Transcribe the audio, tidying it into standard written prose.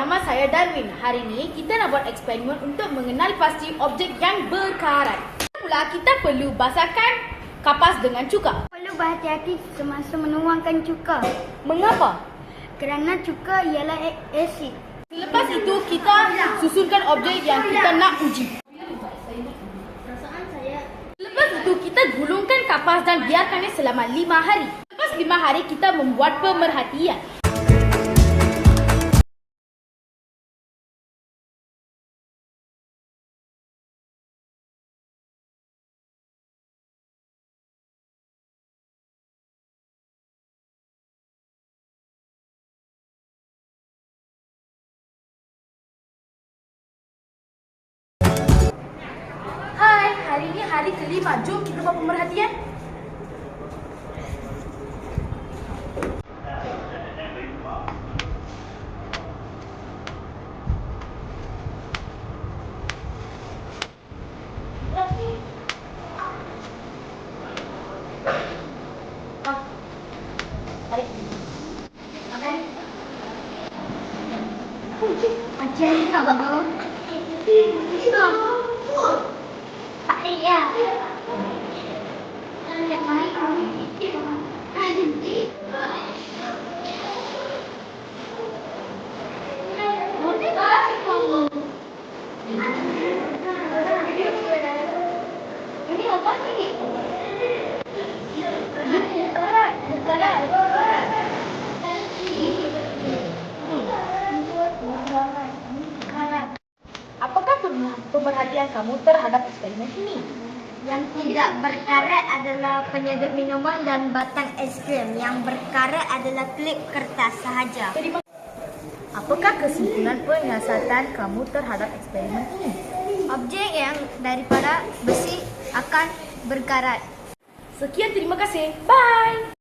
nama saya Darwin. Hari ini kita nak buat eksperimen untuk mengenal pasti objek yang berkarat. Mula kita perlu basahkan kapas dengan cuka. Perlu berhati-hati semasa menuangkan cuka. Mengapa? Kerana cuka ialah asid. Selepas itu kita susunkan objek yang kita nak uji. Selepas itu kita gulungkan kapas dan biarkannya selama 5 hari. Selepas 5 hari kita membuat pemerhatian. Hai, hari ini hari kelima. Jom kita buat pemerhatian. Macam apa? Tak payah. Tak Ini apa ni? Karat. Apakah pemerhatian kamu terhadap eksperimen ini? Yang tidak berkarat adalah penyedut minuman dan batang es krim. Yang berkarat adalah klip kertas sahaja. Apakah kesimpulan penyiasatan kamu terhadap eksperimen ini? Objek yang daripada besi akan berkarat. Sekian, terima kasih. Bye!